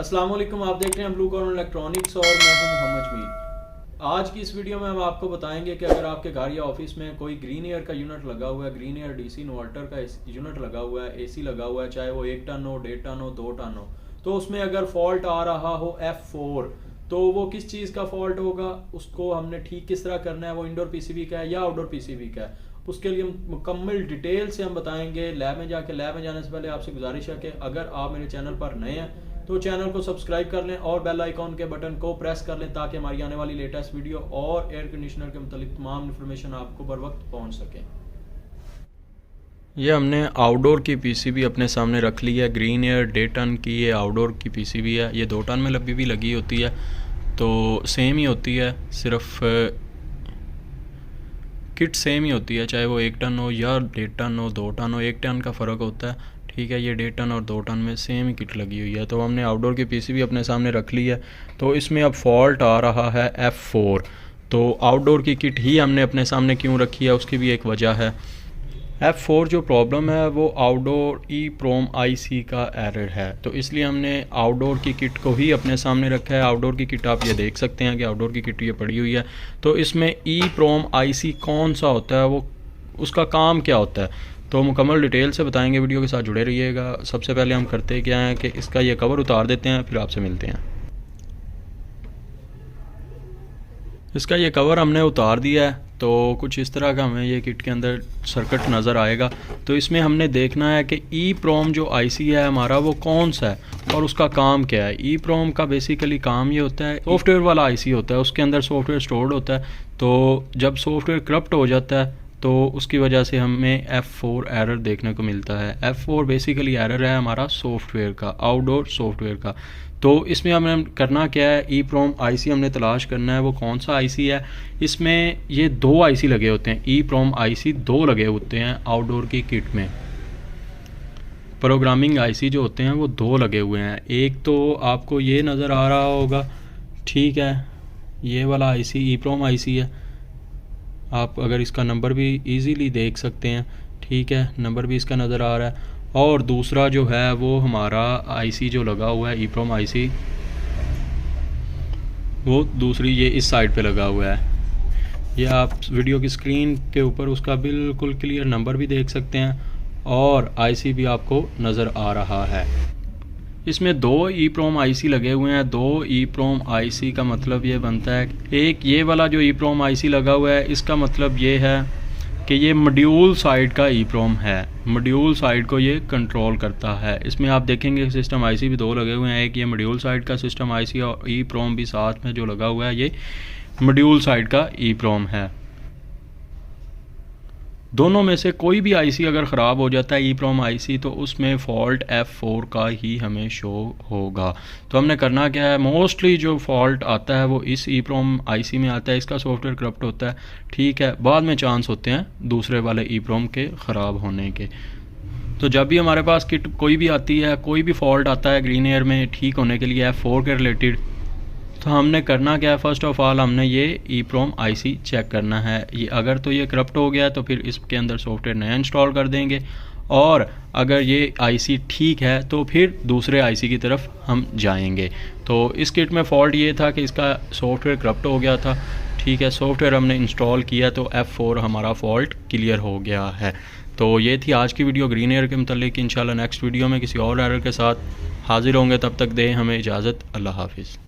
अस्सलाम वालेकुम, आप देख रहे हैं ब्लू कॉर्नर इलेक्ट्रॉनिक्स और मैं हूं मोहम्मद मीर। आज की इस वीडियो में हम आपको बताएंगे कि अगर आपके घर या ऑफिस में कोई ग्रीन एयर का यूनिट लगा हुआ है, ग्रीन एयर डीसी इन्वर्टर का यूनिट लगा हुआ है, एसी लगा हुआ है, चाहे वो 1 टन हो, 1.5 टन हो, 2 टन हो, तो उसमें अगर फॉल्ट आ रहा हो F4, तो वो किस चीज़ का फॉल्ट होगा, उसको हमने ठीक किस तरह करना है, वो इंडोर पीसीबी का है या आउटडोर पीसीबी का है, उसके लिए मुकम्मल डिटेल से हम बताएंगे। लैब में जाने से पहले आपसे गुजारिश है कि अगर आप मेरे चैनल पर नए हैं तो चैनल को सब्सक्राइब कर लें और बेल आइकॉन के बटन को प्रेस कर लें ताकि हमारी आने वाली लेटेस्ट वीडियो और एयर कंडीशनर के मुतालिक तमाम इन्फॉर्मेशन आपको बर वक्त पहुँच सके। ये हमने आउटडोर की पीसीबी अपने सामने रख ली है। ग्रीन एयर 1.5 टन की ये आउटडोर की पीसीबी है। ये 2 टन में भी लगी होती है, तो सेम ही होती है, सिर्फ किट सेम ही होती है, चाहे वो 1 टन हो या 1.5 टन हो, 2 टन हो, 1 टन का फ़र्क होता है। ठीक है, ये 1.5 टन और 2 टन में सेम ही किट लगी हुई है। तो हमने आउटडोर की पीसीबी अपने सामने रख ली है। तो इसमें अब फॉल्ट आ रहा है F4। तो आउटडोर की किट ही हमने अपने सामने क्यों रखी है, उसकी भी एक वजह है। F4 जो प्रॉब्लम है वो आउटडोर EEPROM IC का एरर है, तो इसलिए हमने आउटडोर की किट को ही अपने सामने रखा है। आउटडोर की किट आप ये देख सकते हैं कि आउटडोर की किट ये पड़ी हुई है। तो इसमें EEPROM IC कौन सा होता है, वो उसका काम क्या होता है, तो मुकम्मल डिटेल से बताएंगे। वीडियो के साथ जुड़े रहिएगा। सबसे पहले हम करते क्या हैं कि इसका ये कवर उतार देते हैं, फिर आपसे मिलते हैं। इसका ये कवर हमने उतार दिया है, तो कुछ इस तरह का हमें ये किट के अंदर सर्किट नज़र आएगा। तो इसमें हमने देखना है कि EEPROM जो IC है हमारा वो कौन सा है और उसका काम क्या है। EEPROM का बेसिकली काम ये होता है, सॉफ्टवेयर वाला IC होता है, उसके अंदर सॉफ्टवेयर स्टोर्ड होता है। तो जब सॉफ्टवेयर करप्ट हो जाता है तो उसकी वजह से हमें F4 एरर देखने को मिलता है। F4 बेसिकली एरर है हमारा सॉफ्टवेयर का, आउटडोर सॉफ्टवेयर का। तो इसमें हमें करना क्या है, EEPROM IC हमने तलाश करना है वो कौन सा IC है। इसमें ये 2 IC लगे होते हैं, EEPROM IC 2 लगे होते हैं आउटडोर की किट में। प्रोग्रामिंग IC जो होते हैं वो 2 लगे हुए हैं। एक तो आपको ये नज़र आ रहा होगा, ठीक है, ये वाला IC EEPROM IC है। आप अगर इसका नंबर भी इजीली देख सकते हैं, ठीक है, नंबर भी इसका नज़र आ रहा है। और दूसरा जो है वो हमारा IC जो लगा हुआ है EEPROM IC, वो दूसरी ये इस साइड पे लगा हुआ है। ये आप वीडियो की स्क्रीन के ऊपर उसका बिल्कुल क्लियर नंबर भी देख सकते हैं और IC भी आपको नज़र आ रहा है। इसमें 2 EEPROM IC लगे हुए हैं। 2 EEPROM IC का मतलब ये बनता है, एक ये वाला जो EEPROM IC लगा हुआ है इसका मतलब ये है कि ये मॉड्यूल साइड का EEPROM है, मॉड्यूल साइड को ये कंट्रोल करता है। इसमें आप देखेंगे सिस्टम IC भी 2 लगे हुए हैं, एक ये मॉड्यूल साइड का सिस्टम IC और EEPROM भी साथ में जो लगा हुआ है ये मॉड्यूल साइड का EEPROM है। दोनों में से कोई भी IC अगर ख़राब हो जाता है EEPROM IC, तो उसमें फ़ॉल्ट F4 का ही हमें शो होगा। तो हमने करना क्या है, मोस्टली जो फॉल्ट आता है वो इस EEPROM IC में आता है, इसका सॉफ्टवेयर करप्ट होता है, ठीक है। बाद में चांस होते हैं दूसरे वाले EEPROM के ख़राब होने के। तो जब भी हमारे पास किट कोई भी आती है, कोई भी फॉल्ट आता है ग्रीन एयर में ठीक होने के लिए F4 के रिलेटेड, तो हमने करना क्या है, फ़र्स्ट ऑफ़ ऑल हमने ये EEPROM IC चेक करना है। ये अगर तो ये करप्ट हो गया तो फिर इसके अंदर सॉफ्टवेयर नया इंस्टॉल कर देंगे, और अगर ये IC ठीक है तो फिर दूसरे IC की तरफ हम जाएंगे। तो इस किट में फ़ॉल्ट ये था कि इसका सॉफ्टवेयर करप्ट हो गया था, ठीक है। सॉफ्टवेयर हमने इंस्टॉल किया तो F4 हमारा फ़ॉल्ट क्लियर हो गया है। तो ये थी आज की वीडियो ग्रीन एयर के मतलब। इंशाल्लाह नेक्स्ट वीडियो में किसी और एरर के साथ हाजिर होंगे, तब तक दें हमें इजाज़त। अल्लाह हाफिज़।